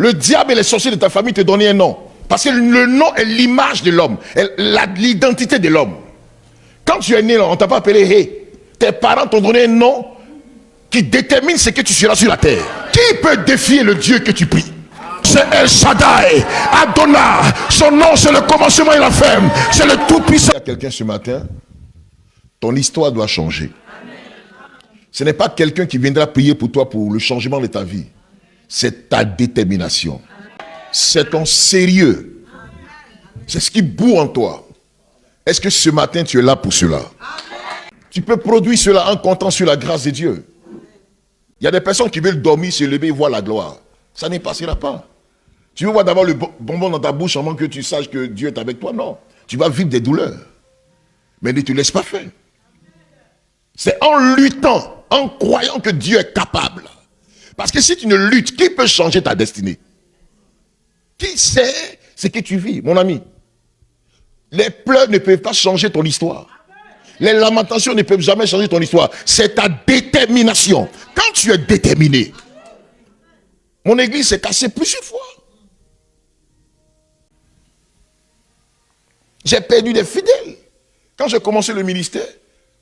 Le diable et les sorciers de ta famille te donnent un nom. Parce que le nom est l'image de l'homme, l'identité de l'homme. Quand tu es né, on ne t'a pas appelé Hé. Tes parents t'ont donné un nom qui détermine ce que tu seras sur la terre. Qui peut défier le Dieu que tu pries? C'est El Shaddai, Adonai. Son nom, c'est le commencement et la fin. C'est le tout-puissant. Il y a quelqu'un ce matin, ton histoire doit changer. Ce n'est pas quelqu'un qui viendra prier pour toi pour le changement de ta vie. C'est ta détermination. C'est ton sérieux. C'est ce qui bout en toi. Est-ce que ce matin tu es là pour cela? Tu peux produire cela en comptant sur la grâce de Dieu. Il y a des personnes qui veulent dormir, se lever et voir la gloire. Ça ne passera pas. Tu veux voir d'abord le bonbon dans ta bouche avant que tu saches que Dieu est avec toi? Non. Tu vas vivre des douleurs. Mais ne te laisse pas faire. C'est en luttant, en croyant que Dieu est capable. Parce que si tu ne luttes, qui peut changer ta destinée? Qui sait ce que tu vis, mon ami? Les pleurs ne peuvent pas changer ton histoire. Les lamentations ne peuvent jamais changer ton histoire. C'est ta détermination. Quand tu es déterminé, mon église s'est cassée plusieurs fois. J'ai perdu des fidèles. Quand j'ai commencé le ministère,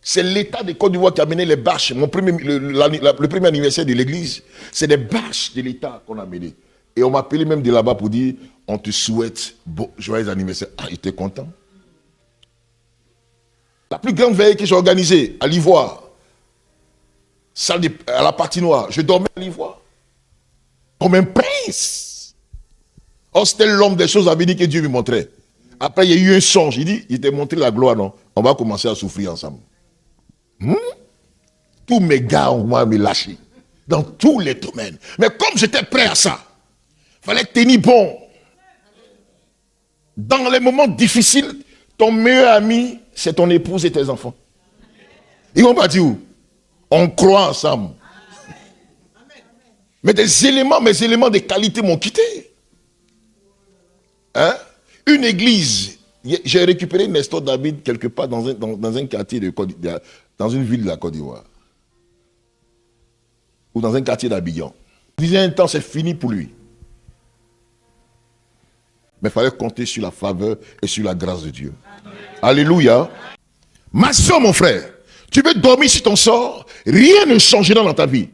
c'est l'État de Côte d'Ivoire qui a mené les bâches. Le premier anniversaire de l'église, c'est des bâches de l'État qu'on a mené. Et on m'a appelé même de là-bas pour dire, on te souhaite joyeux anniversaire. Ah, il était content. La plus grande veille que j'ai organisée à l'Ivoire, à la patinoire, je dormais à l'Ivoire. Comme un prince. Oh, c'était l'homme des choses à venir que Dieu me montrait. Après, il y a eu un songe. Il t'a montré la gloire, non? On va commencer à souffrir ensemble. Tous mes gars ont me lâché. Dans tous les domaines. Mais comme j'étais prêt à ça, il fallait tenir bon. Dans les moments difficiles, ton meilleur ami, c'est ton épouse et tes enfants. Ils vont pas dire où? On croit ensemble. Mais mes éléments de qualité m'ont quitté. Hein? Une église, j'ai récupéré Nestor David quelque part dans un quartier dans une ville de la Côte d'Ivoire. Ou dans un quartier d'Abidjan. Il disait un temps, c'est fini pour lui. Mais il fallait compter sur la faveur et sur la grâce de Dieu. Alléluia. Ma soeur, mon frère, tu veux dormir sur ton sort, rien ne changera dans ta vie.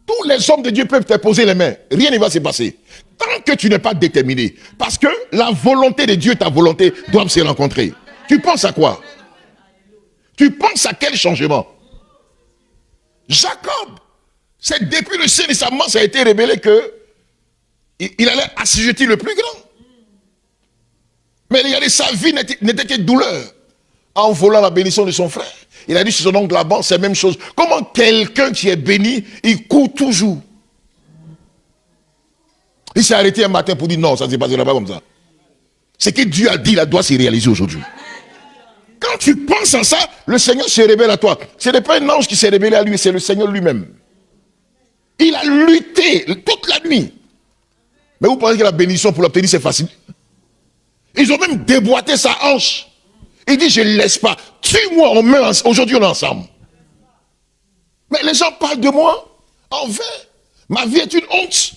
Tous les hommes de Dieu peuvent te poser les mains. Rien ne va se passer. Tant que tu n'es pas déterminé. Parce que la volonté de Dieu et ta volonté doivent se rencontrer. Tu penses à quoi? Tu penses à quel changement? Jacob, c'est depuis le sein de sa main, ça a été révélé que il allait assujettir le plus grand. Mais regardez, sa vie n'était que douleur. En volant la bénédiction de son frère. Il a dit sur son oncle Laban, c'est la même chose. Comment quelqu'un qui est béni, il court toujours? Il s'est arrêté un matin pour dire non, ça ne se passera pas comme ça. Ce que Dieu a dit, là, doit se réaliser aujourd'hui. Quand tu penses à ça, le Seigneur se révèle à toi. Ce n'est pas un ange qui s'est révélé à lui, c'est le Seigneur lui-même. Il a lutté toute la nuit. Mais vous pensez que la bénédiction pour l'obtenir, c'est facile? Ils ont même déboîté sa hanche. Il dit, je ne laisse pas. Tue-moi, aujourd'hui on est ensemble. Mais les gens parlent de moi en vain. Ma vie est une honte.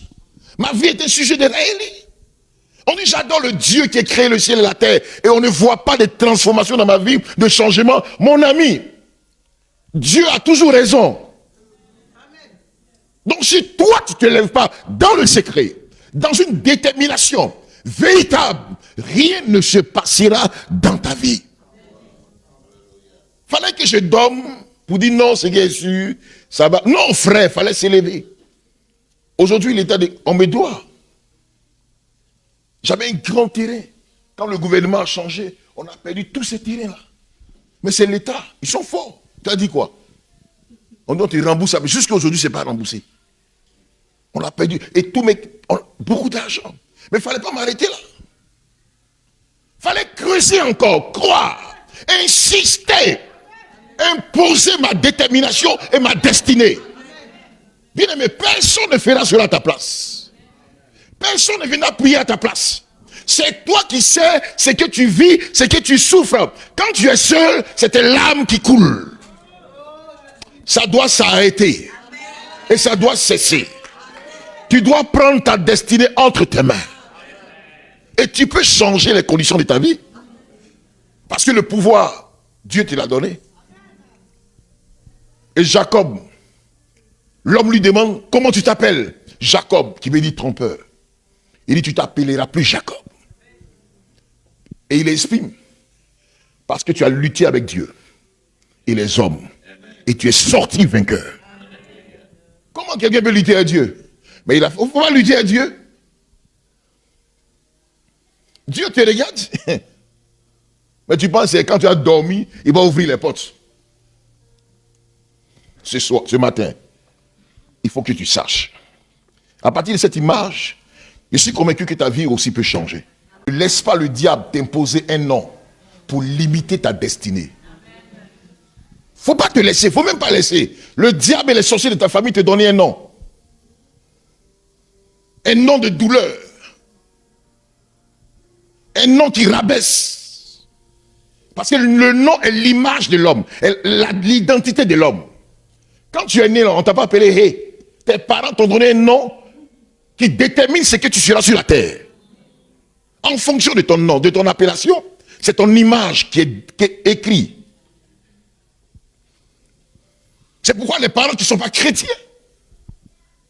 Ma vie est un sujet de raillerie. On dit, j'adore le Dieu qui a créé le ciel et la terre. Et on ne voit pas de transformation dans ma vie, de changement. Mon ami, Dieu a toujours raison. Donc si toi, tu ne te lèves pas dans le secret, dans une détermination véritable, rien ne se passera dans ta vie. Fallait que je dorme pour dire non, c'est bien sûr, ça va. Non, frère, fallait s'élever. Aujourd'hui, l'état on me doit. J'avais un grand terrain. Quand le gouvernement a changé, on a perdu tous ces terrains-là. Mais c'est l'État, ils sont forts. Tu as dit quoi? On doit te rembourser, mais jusqu'à aujourd'hui, ce n'est pas remboursé. On a perdu. Et beaucoup d'argent. Mais il ne fallait pas m'arrêter là. Il fallait creuser encore, croire, insister, imposer ma détermination et ma destinée. Bien aimé, personne ne fera cela à ta place. Personne ne viendra prier à ta place. C'est toi qui sais ce que tu vis, ce que tu souffres. Quand tu es seul, c'est tes larmes qui coulent. Ça doit s'arrêter. Et ça doit cesser. Tu dois prendre ta destinée entre tes mains. Et tu peux changer les conditions de ta vie. Parce que le pouvoir, Dieu te l'a donné. Et Jacob, l'homme lui demande, comment tu t'appelles? Jacob, qui veut dire trompeur. Il dit, tu t'appelleras plus Jacob. Et il exprime, parce que tu as lutté avec Dieu et les hommes, et tu es sorti vainqueur. Comment quelqu'un peut lutter avec Dieu? Mais il faut pas lutter avec Dieu. Dieu te regarde. Mais tu penses que quand tu as dormi, il va ouvrir les portes. Ce matin, il faut que tu saches. À partir de cette image, je suis convaincu que ta vie aussi peut changer. Ne laisse pas le diable t'imposer un nom pour limiter ta destinée. Faut pas te laisser, faut même pas laisser. Le diable et les sorciers de ta famille te donnent un nom. Un nom de douleur. Un nom qui rabaisse. Parce que le nom est l'image de l'homme, l'identité de l'homme. Quand tu es né, on ne t'a pas appelé Hey. Tes parents t'ont donné un nom qui détermine ce que tu seras sur la terre. En fonction de ton nom, de ton appellation, c'est ton image qui est écrite. C'est pourquoi les parents qui ne sont pas chrétiens,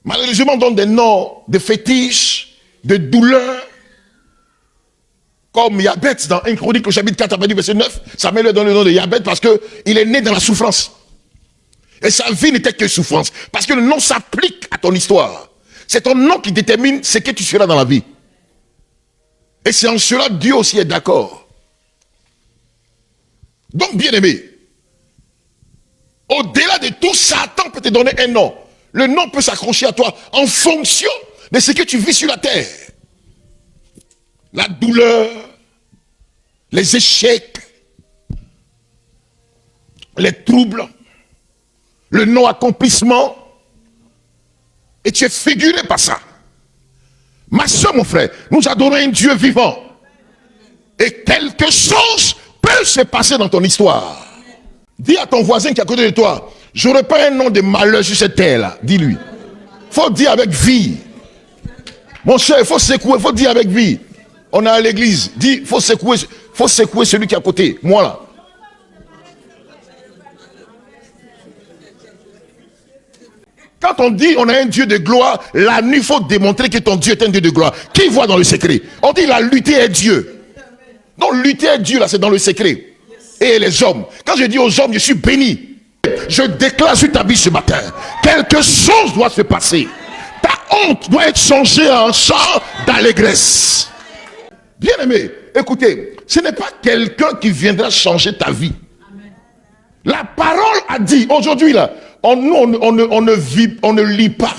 malheureusement, donnent des noms de fétiches, de douleurs, comme Yabet dans 1 Chronique au chapitre 4, verset 9. Samuel lui donne le nom de Yabet parce qu'il est né dans la souffrance. Et sa vie n'était que souffrance. Parce que le nom s'applique à ton histoire. C'est ton nom qui détermine ce que tu seras dans la vie. Et c'est en cela Dieu aussi est d'accord. Donc, bien aimé, au-delà de tout, Satan peut te donner un nom. Le nom peut s'accrocher à toi en fonction de ce que tu vis sur la terre. La douleur, les échecs, les troubles, le non-accomplissement. Et tu es figuré par ça. Ma soeur, mon frère, nous adorons un Dieu vivant. Et quelque chose peut se passer dans ton histoire. Dis à ton voisin qui est à côté de toi, j'aurais pas un nom de malheur sur cette terre-là. Dis-lui. Faut dire avec vie. Mon cher, il faut secouer, il faut dire avec vie. On est à l'église. Dis, faut secouer celui qui est à côté. Moi là. Quand on dit on a un Dieu de gloire, la nuit, il faut démontrer que ton Dieu est un Dieu de gloire. Qui voit dans le secret? On dit la lutter est Dieu. Donc lutter est Dieu là, c'est dans le secret. Et les hommes. Quand je dis aux hommes, je suis béni. Je déclare sur ta vie ce matin. Quelque chose doit se passer. Ta honte doit être changée en chant d'allégresse. Bien aimé, écoutez, ce n'est pas quelqu'un qui viendra changer ta vie. La parole a dit, aujourd'hui là, on ne lit pas,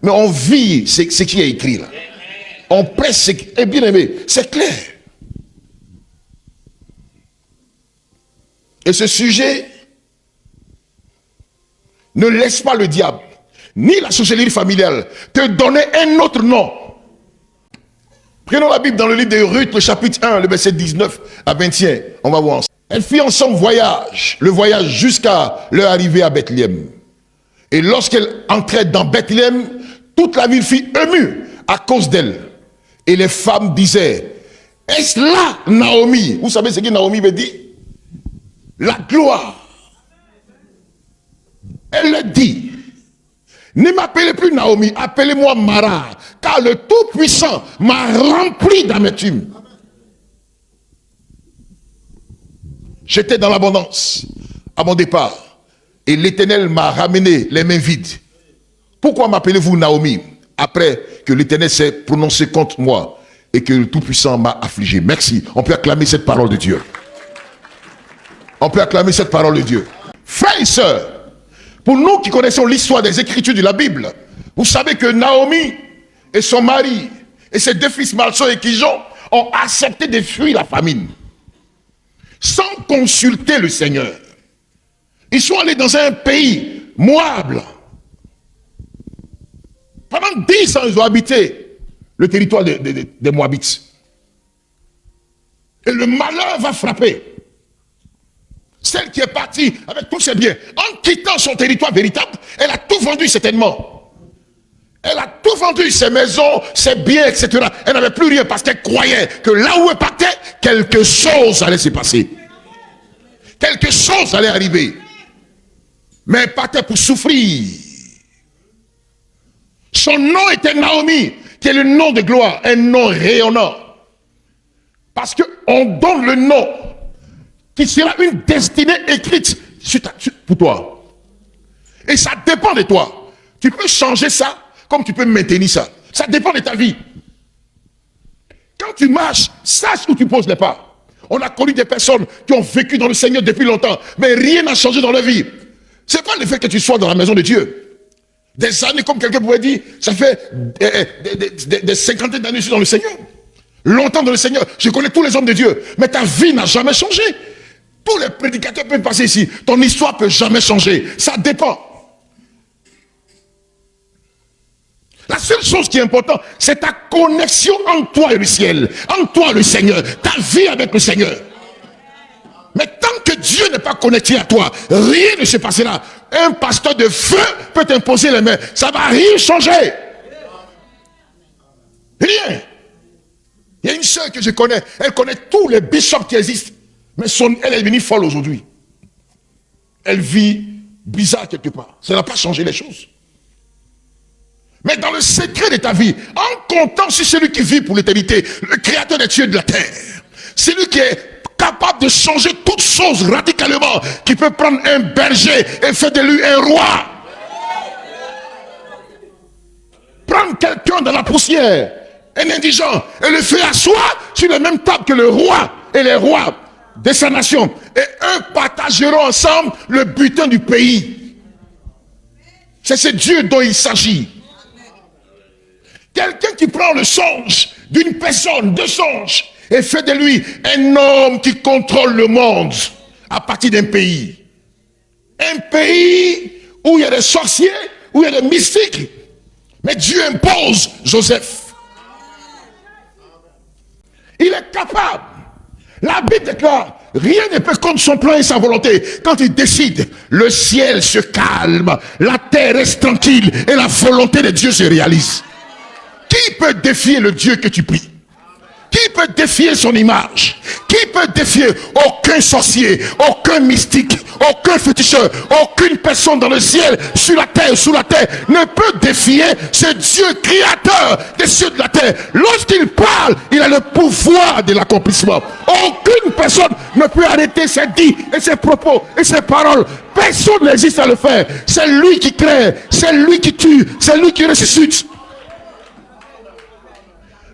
mais on vit ce qui est écrit là. On presse ce qui est bien aimé, c'est clair. Et ce sujet ne laisse pas le diable, ni la sorcellerie familiale, te donner un autre nom. Prenons la Bible dans le livre de Ruth, le chapitre 1, le verset 19 à 21. On va voir ensemble. Elles firent ensemble le voyage jusqu'à leur arrivée à Bethléem. Et lorsqu'elles entraient dans Bethléem, toute la ville fut émue à cause d'elle. Et les femmes disaient, est-ce là Naomi? Vous savez ce que Naomi veut dire? La gloire. Elle le dit. Ne m'appelez plus Naomi, appelez-moi Mara, car le Tout-Puissant m'a rempli d'amertume. J'étais dans l'abondance à mon départ, et l'Éternel m'a ramené les mains vides. Pourquoi m'appelez-vous Naomi, après que l'Éternel s'est prononcé contre moi et que le Tout-Puissant m'a affligé? Merci. On peut acclamer cette parole de Dieu. On peut acclamer cette parole de Dieu. Frères et sœurs, pour nous qui connaissons l'histoire des Écritures de la Bible, vous savez que Naomi et son mari et ses deux fils Malson et Kijon ont accepté de fuir la famine sans consulter le Seigneur. Ils sont allés dans un pays, Moab. Pendant 10 ans, ils ont habité le territoire des Moabites. Et le malheur va frapper celle qui est partie avec tous ses biens, en quittant son territoire véritable. Elle a tout vendu certainement. Elle a tout vendu, ses maisons, ses biens, etc. Elle n'avait plus rien parce qu'elle croyait que là où elle partait, quelque chose allait se passer. Quelque chose allait arriver. Mais elle partait pour souffrir. Son nom était Naomi, qui est le nom de gloire, un nom rayonnant. Parce qu'on donne le nom qui sera une destinée écrite pour toi. Et ça dépend de toi. Tu peux changer ça comme tu peux maintenir ça. Ça dépend de ta vie. Quand tu marches, sache où tu poses les pas. On a connu des personnes qui ont vécu dans le Seigneur depuis longtemps, mais rien n'a changé dans leur vie. C'est pas le fait que tu sois dans la maison de Dieu. Des années, comme quelqu'un pourrait dire, ça fait des cinquantaines d'années que je suis dans le Seigneur. Longtemps dans le Seigneur. Je connais tous les hommes de Dieu. Mais ta vie n'a jamais changé. Tous les prédicateurs peuvent passer ici. Ton histoire peut jamais changer. Ça dépend. La seule chose qui est importante, c'est ta connexion entre toi et le ciel. Entre toi et le Seigneur. Ta vie avec le Seigneur. Mais tant que Dieu n'est pas connecté à toi, rien ne se passera. Un pasteur de feu peut t'imposer les mains. Ça ne va rien changer. Rien. Il y a une sœur que je connais. Elle connaît tous les bishops qui existent. Mais elle est devenue folle aujourd'hui. Elle vit bizarre quelque part. Ça n'a pas changé les choses. Mais dans le secret de ta vie, en comptant sur celui qui vit pour l'éternité, le créateur des cieux et de la terre, celui qui est capable de changer toutes choses radicalement, qui peut prendre un berger et faire de lui un roi. Prendre quelqu'un dans la poussière, un indigent, et le faire asseoir sur la même table que le roi et les rois de sa nation. Et eux partageront ensemble le butin du pays. C'est ce Dieu dont il s'agit. Quelqu'un qui prend le songe d'une personne, de songe, et fait de lui un homme qui contrôle le monde à partir d'un pays. Un pays où il y a des sorciers, où il y a des mystiques. Mais Dieu impose Joseph. Il est capable. La Bible déclare, rien ne peut contre son plan et sa volonté. Quand il décide, le ciel se calme, la terre reste tranquille et la volonté de Dieu se réalise. Qui peut défier le Dieu que tu pries? Qui peut défier son image? Qui peut défier? Aucun sorcier, aucun mystique, aucun féticheur, aucune personne dans le ciel, sur la terre, sous la terre, ne peut défier ce Dieu créateur des cieux et de la terre. Lorsqu'il parle, il a le pouvoir de l'accomplissement. Aucune personne ne peut arrêter ses dits et ses propos et ses paroles. Personne n'existe à le faire. C'est lui qui crée, c'est lui qui tue, c'est lui qui ressuscite.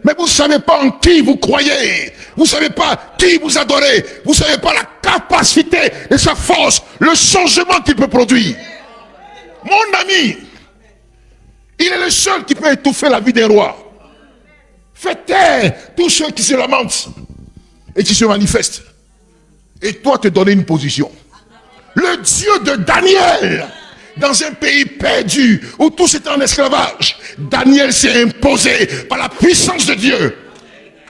Mais vous ne savez pas en qui vous croyez. Vous ne savez pas qui vous adorez. Vous ne savez pas la capacité et sa force, le changement qu'il peut produire. Mon ami, il est le seul qui peut étouffer la vie d'un roi. Faites taire tous ceux qui se lamentent et qui se manifestent. Et toi te donner une position. Le Dieu de Daniel, dans un pays perdu où tous étaient en esclavage, Daniel s'est imposé par la puissance de Dieu.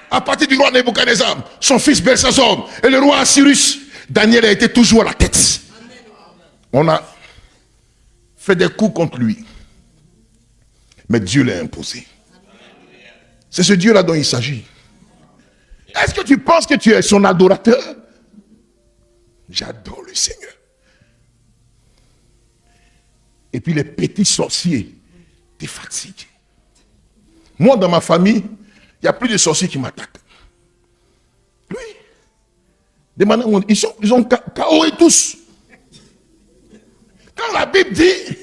À partir du roi Nebuchadnezzar, son fils Belshazzar et le roi Assyrus, Daniel a été toujours à la tête. On a fait des coups contre lui, mais Dieu l'a imposé. C'est ce Dieu-là dont il s'agit. Est-ce que tu penses que tu es son adorateur? J'adore le Seigneur. Et puis les petits sorciers te fatiguent. Moi, dans ma famille, il n'y a plus de sorciers qui m'attaquent. Oui. Ils ont KOé tous. Quand la Bible dit,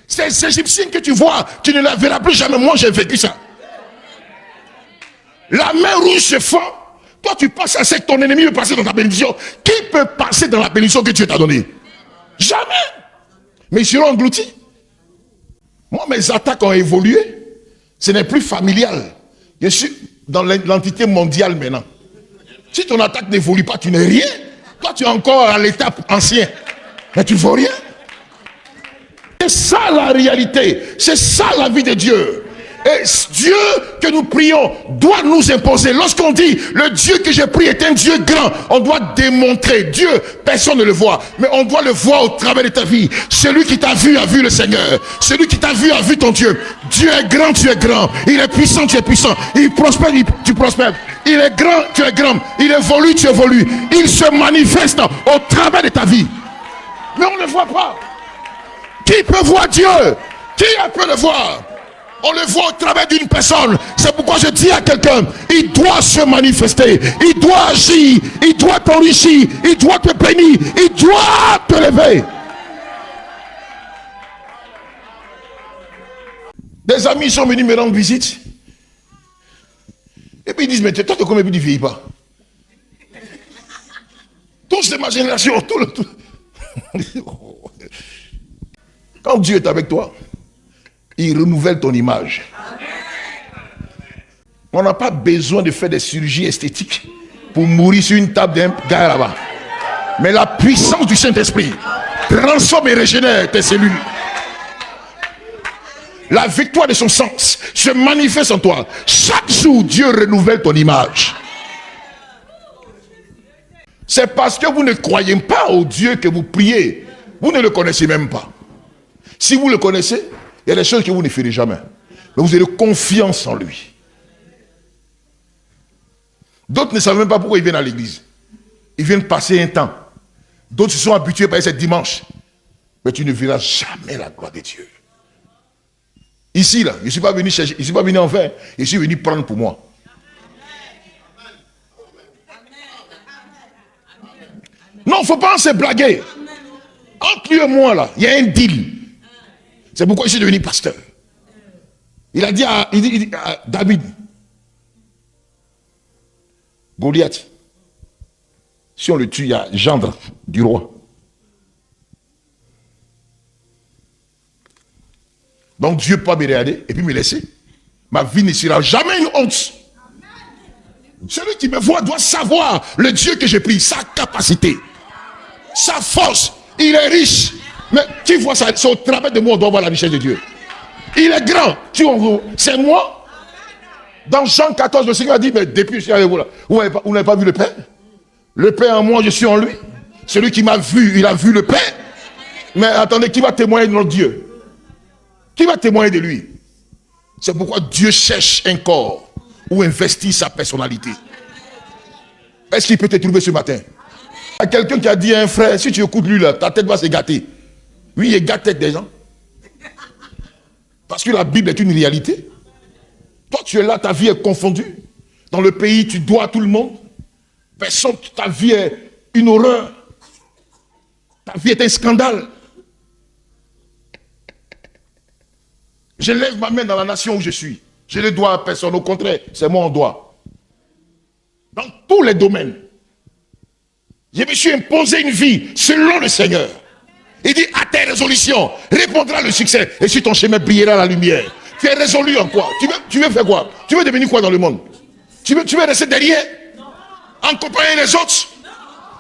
ces Égyptiens que tu vois, tu ne les verras plus jamais. Moi, j'ai vécu ça. La main rouge se fend. Toi, tu passes à ce que ton ennemi veut passer dans ta bénédiction. Qui peut passer dans la bénédiction que Dieu t'a donnée? Jamais. Mais ils seront engloutis. Moi, mes attaques ont évolué. Ce n'est plus familial. Je suis dans l'entité mondiale maintenant. Si ton attaque n'évolue pas, tu n'es rien. Toi, tu es encore à l'étape ancienne. Mais tu ne vaux rien. C'est ça la réalité. C'est ça la vie de Dieu. Et Dieu que nous prions doit nous imposer. Lorsqu'on dit le Dieu que j'ai prié est un Dieu grand, on doit démontrer. Dieu, personne ne le voit, mais on doit le voir au travers de ta vie. Celui qui t'a vu a vu le Seigneur. Celui qui t'a vu a vu ton Dieu. Dieu est grand, tu es grand. Il est puissant, tu es puissant. Il prospère, tu prospères. Il est grand, tu es grand. Il évolue, tu évolues. Il se manifeste au travers de ta vie. Mais on ne le voit pas. Qui peut voir Dieu? Qui peut le voir? On le voit au travers d'une personne. C'est pourquoi je dis à quelqu'un, il doit se manifester, il doit agir, il doit t'enrichir, il doit te bénir, il doit te lever. Des amis sont venus me rendre visite. Et puis ils disent, mais toi, tu combien tu ne vieillis pas? Tous de ma génération, tout. Quand Dieu est avec toi, il renouvelle ton image. On n'a pas besoin de faire des chirurgies esthétiques pour mourir sur une table d'un gars là-bas. Mais la puissance du Saint-Esprit transforme et régénère tes cellules. La victoire de son sens se manifeste en toi. Chaque jour, Dieu renouvelle ton image. C'est parce que vous ne croyez pas au Dieu que vous priez. Vous ne le connaissez même pas. Si vous le connaissez, il y a des choses que vous ne ferez jamais. Mais vous avez confiance en lui. D'autres ne savent même pas pourquoi ils viennent à l'église. Ils viennent passer un temps. D'autres se sont habitués par ce dimanche. Mais tu ne verras jamais la gloire de Dieu. Ici, là, je ne suis pas venu chercher, je ne suis pas venu en vain. Je suis venu prendre pour moi. Non, il ne faut pas se blaguer. Entre lui et moi, là, il y a un deal. C'est pourquoi je suis devenu pasteur. Il a dit à David, Goliath, si on le tue, il y a gendre du roi. Donc Dieu peut me regarder et puis me laisser. Ma vie ne sera jamais une honte. Celui qui me voit doit savoir le Dieu que j'ai pris, sa capacité, sa force. Il est riche. Mais qui voit ça? C'est au travers de moi on doit voir la richesse de Dieu. Il est grand. C'est moi. Dans Jean 14, le Seigneur a dit, mais depuis que je suis avec vous là, vous n'avez pas vu le Père? Le Père en moi, je suis en lui. Celui qui m'a vu, il a vu le Père. Mais attendez, qui va témoigner de notre Dieu? Qui va témoigner de lui? C'est pourquoi Dieu cherche un corps où investir sa personnalité. Est-ce qu'il peut te trouver ce matin? Il y a quelqu'un qui a dit à un frère, si tu écoutes lui là, ta tête va se gâter. Oui, il gâte tête des gens. Parce que la Bible est une réalité. Toi, tu es là, ta vie est confondue. Dans le pays, tu dois à tout le monde. Personne, ta vie est une horreur. Ta vie est un scandale. Je lève ma main dans la nation où je suis. Je ne dois à personne. Au contraire, c'est moi on doit. Dans tous les domaines. Je me suis imposé une vie selon le Seigneur. Il dit à tes résolutions répondra le succès. Et sur ton chemin brillera la lumière. Tu es résolu en quoi? Tu veux faire quoi? Tu veux devenir quoi dans le monde? Tu veux rester derrière? En accompagner les autres?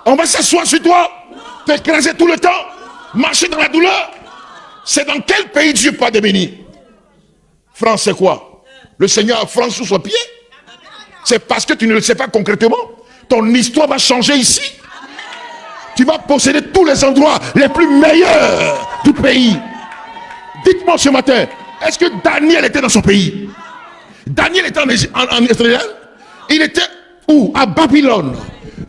On va s'asseoir sur toi? T'écraser tout le temps? Marcher dans la douleur? C'est dans quel pays Dieu peut te bénir? France, c'est quoi? Le Seigneur a France sous son pied? C'est parce que tu ne le sais pas concrètement. Ton histoire va changer ici. Tu vas posséder tous les endroits les plus meilleurs du pays. Dites-moi ce matin, est-ce que Daniel était dans son pays? Daniel était en Israël. Il était où? À Babylone.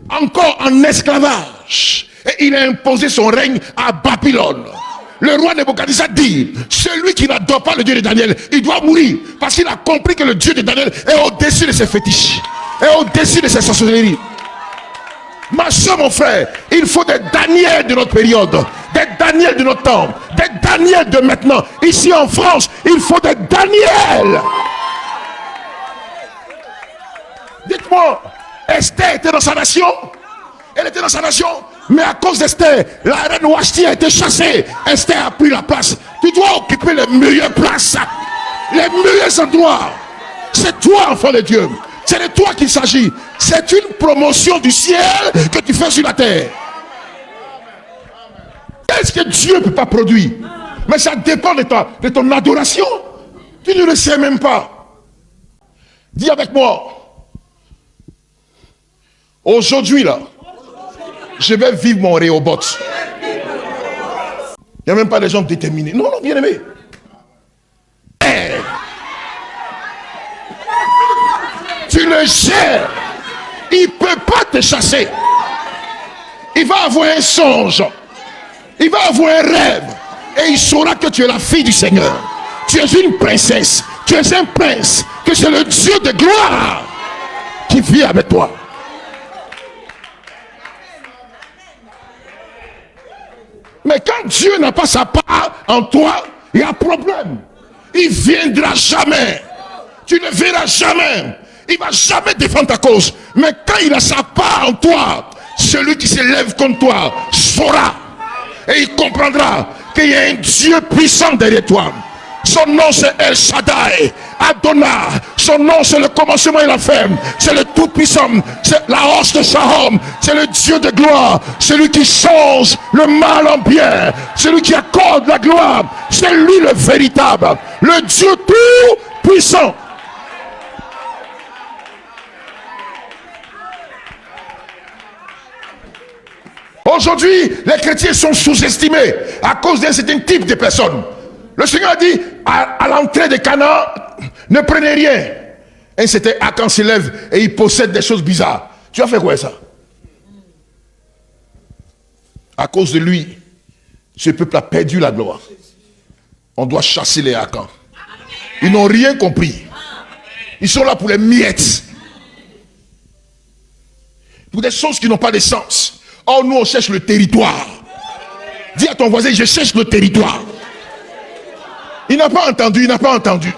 Encore en esclavage. Et il a imposé son règne à Babylone. Le roi Nebuchadnezzar dit, celui qui n'adore pas le Dieu de Daniel, il doit mourir. Parce qu'il a compris que le Dieu de Daniel est au-dessus de ses fétiches. Est au-dessus de ses sorcelleries. Ma soeur, mon frère, il faut des Daniel de notre période, des Daniel de notre temps, des Daniel de maintenant. Ici en France, il faut des Daniel. Dites-moi, Esther était dans sa nation. Elle était dans sa nation. Mais à cause d'Esther, la reine Washti a été chassée. Esther a pris la place. Tu dois occuper les meilleures places, les meilleurs endroits. C'est toi, enfant de Dieu. C'est de toi qu'il s'agit. C'est une promotion du ciel que tu fais sur la terre. Qu'est-ce que Dieu ne peut pas produire? Mais ça dépend de toi, de ton adoration. Tu ne le sais même pas. Dis avec moi. Aujourd'hui, là, je vais vivre mon Rehoboth. Il n'y a même pas des gens déterminés. Non, non, bien aimé. Tu le gères. Il ne peut pas te chasser. Il va avoir un songe. Il va avoir un rêve. Et il saura que tu es la fille du Seigneur. Tu es une princesse. Tu es un prince. Que c'est le Dieu de gloire qui vit avec toi. Mais quand Dieu n'a pas sa part en toi, il y a un problème. Il ne viendra jamais. Tu ne verras jamais. Il ne va jamais défendre ta cause. Mais quand il a sa part en toi, celui qui s'élève contre toi saura. Et il comprendra qu'il y a un Dieu puissant derrière toi. Son nom c'est El Shaddai, Adonai. Son nom c'est le commencement et la fin. C'est le tout-puissant. C'est la hausse de Shahom. C'est le Dieu de gloire. Celui qui change le mal en bien. Celui qui accorde la gloire. C'est lui le véritable. Le Dieu tout-puissant. Aujourd'hui, les chrétiens sont sous-estimés à cause d'un certain type de personnes. Le Seigneur a dit à l'entrée de Canaan, ne prenez rien. Et c'était Akan s'élève et il possède des choses bizarres. Tu as fait quoi ça? À cause de lui, ce peuple a perdu la gloire. On doit chasser les Akan. Ils n'ont rien compris. Ils sont là pour les miettes. Pour des choses qui n'ont pas de sens. Or, nous, on cherche le territoire. Dis à ton voisin, je cherche le territoire. Il n'a pas entendu, il n'a pas entendu.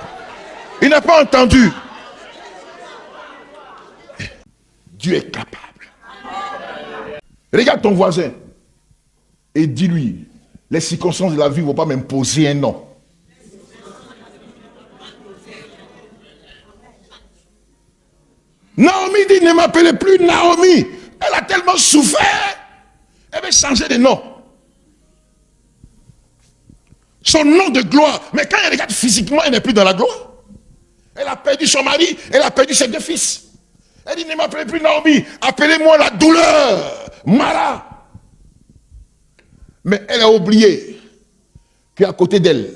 Il n'a pas entendu. Dieu est capable. Regarde ton voisin et dis-lui, les circonstances de la vie ne vont pas m'imposer un nom. Naomi dit, ne m'appelez plus Naomi. Elle a tellement souffert. Elle veut changer de nom. Son nom de gloire. Mais quand elle regarde physiquement, elle n'est plus dans la gloire. Elle a perdu son mari. Elle a perdu ses deux fils. Elle dit, ne m'appelez plus Naomi. Appelez-moi la douleur. Mara. Mais elle a oublié qu'à côté d'elle,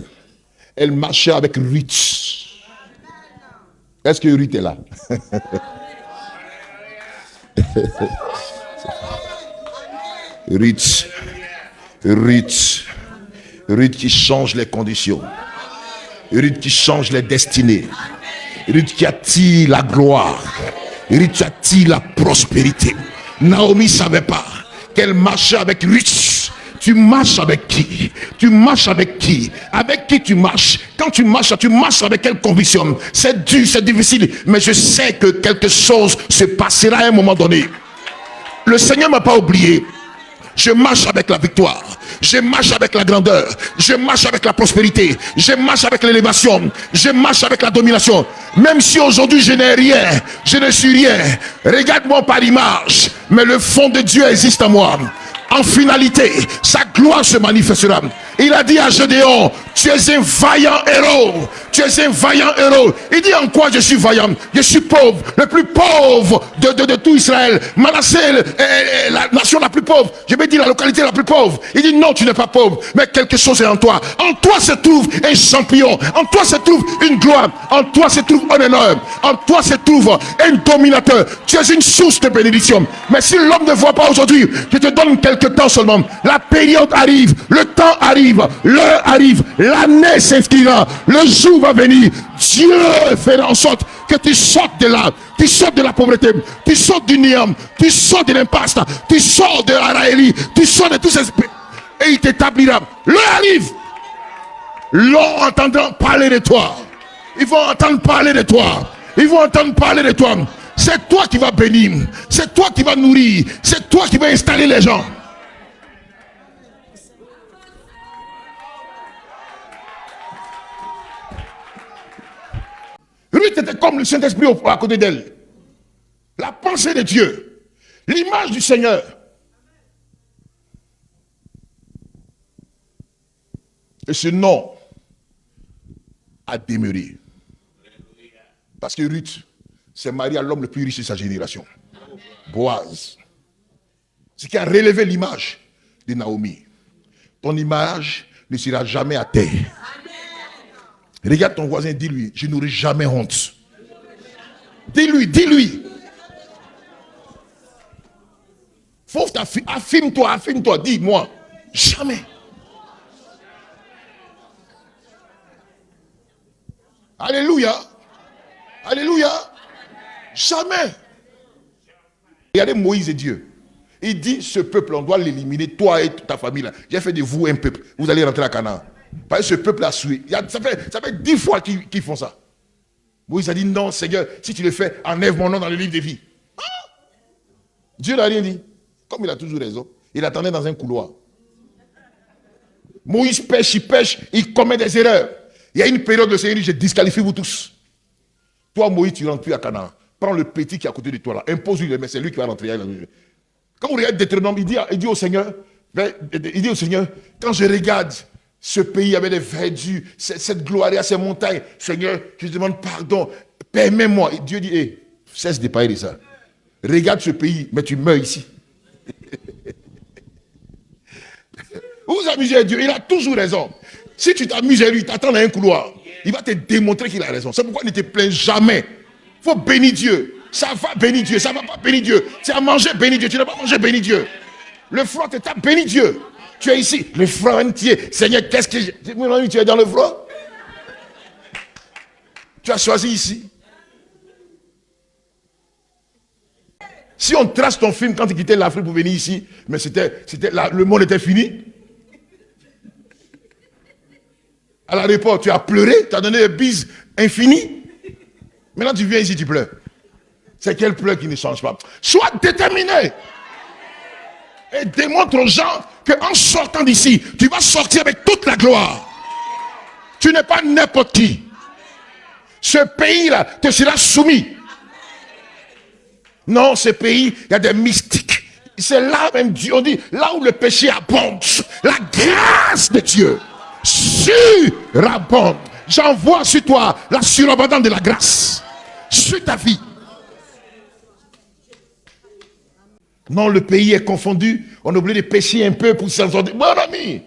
elle marchait avec Ruth. Est-ce que Ruth est là? Ruth qui change les conditions. Ruth qui change les destinées. Ruth qui attire la gloire. Ruth qui attire la prospérité. Naomi ne savait pas qu'elle marchait avec Ruth. Tu marches avec qui? Tu marches avec qui? Avec qui tu marches? Quand tu marches avec quelle conviction? C'est dur, c'est difficile, mais je sais que quelque chose se passera à un moment donné. Le Seigneur ne m'a pas oublié. Je marche avec la victoire. Je marche avec la grandeur. Je marche avec la prospérité. Je marche avec l'élévation. Je marche avec la domination. Même si aujourd'hui je n'ai rien, je ne suis rien. Regarde-moi par image. Mais le fond de Dieu existe en moi. En finalité, sa gloire se manifestera. Il a dit à Gédéon, tu es un vaillant héros. Tu es un vaillant héros. Il dit, en quoi je suis vaillant? Je suis pauvre, le plus pauvre de tout Israël. Manassé est la nation la plus pauvre. Je vais dire la localité la plus pauvre. Il dit, non, tu n'es pas pauvre, mais quelque chose est en toi. En toi se trouve un champion. En toi se trouve une gloire. En toi se trouve un honneur. En toi se trouve un dominateur. Tu es une source de bénédiction. Mais si l'homme ne voit pas aujourd'hui, je te donne quelques temps seulement. La période arrive, le temps arrive, l'heure arrive, l'année s'inscrira, le jour va venir. Dieu fera en sorte que tu sortes de là, tu sortes de la pauvreté, tu sortes du néant, tu sortes de l'impasse, tu sors de la raillerie, tu sors de tous ces... Et il t'établira. L'heure arrive. L'on entendra parler de toi. Ils vont entendre parler de toi. Ils vont entendre parler de toi. C'est toi qui vas bénir. C'est toi qui vas nourrir. C'est toi qui vas installer les gens. Ruth était comme le Saint-Esprit à côté d'elle. La pensée de Dieu. L'image du Seigneur. Et ce nom a demeuré. Parce que Ruth s'est mariée à l'homme le plus riche de sa génération. Boaz. Ce qui a relevé l'image de Naomi. Ton image ne sera jamais à terre. Regarde ton voisin, dis-lui, je n'aurai jamais honte. Dis-lui, dis-lui. Faut affirme-toi, dis-moi. Jamais. Alléluia. Alléluia. Jamais. Regardez Moïse et Dieu. Il dit, ce peuple, on doit l'éliminer, toi et ta famille. Là. J'ai fait de vous un peuple. Vous allez rentrer à Canaan. Parce que ce peuple a souillé. Ça fait 10 fois qu'ils font ça. Moïse a dit, non, Seigneur, si tu le fais, enlève mon nom dans le livre de vie. Ah! Dieu n'a rien dit. Comme il a toujours raison. Il attendait dans un couloir. Moïse pêche, il commet des erreurs. Il y a une période, le Seigneur dit, je disqualifie vous tous. Toi, Moïse, tu ne rentres plus à Canaan. Prends le petit qui est à côté de toi là. Impose-lui le mais c'est lui qui va rentrer. Quand vous regardez Deutéronome, il dit au Seigneur, quand je regarde ce pays avec des verdures, cette gloire à ces montagnes, Seigneur, je te demande pardon, permets-moi. Et Dieu dit, cesse de parler de ça. Regarde ce pays, mais tu meurs ici. Vous vous amusez à Dieu, il a toujours raison. Si tu t'amuses à lui, t'attends dans un couloir, il va te démontrer qu'il a raison. C'est pourquoi il ne te plaint jamais. Il faut bénir Dieu. Ça va bénir Dieu, ça ne va pas bénir Dieu. Tu as mangé, béni Dieu. Tu n'as pas mangé, béni Dieu. Le froid te tape, béni Dieu. Tu es ici, le froid entier. Seigneur, qu'est-ce que j'ai... Tu es dans le froid. Tu as choisi ici. Si on trace ton film quand tu quittais l'Afrique pour venir ici, mais le monde était fini. À l'aéroport, tu as pleuré, tu as donné des bises infinies. Maintenant, tu viens ici, tu pleures. C'est quel pleur qui ne change pas. Sois déterminé. Et démontre aux gens qu'en sortant d'ici, tu vas sortir avec toute la gloire. Tu n'es pas n'importe qui. Ce pays-là te sera soumis. Non, ce pays, il y a des mystiques. C'est là même Dieu, on dit, là où le péché abonde, la grâce de Dieu surabonde. J'envoie sur toi la surabondance de la grâce. Sur ta vie. Non, le pays est confondu. On oublie de pécher un peu pour s'en sortir. Mon ami,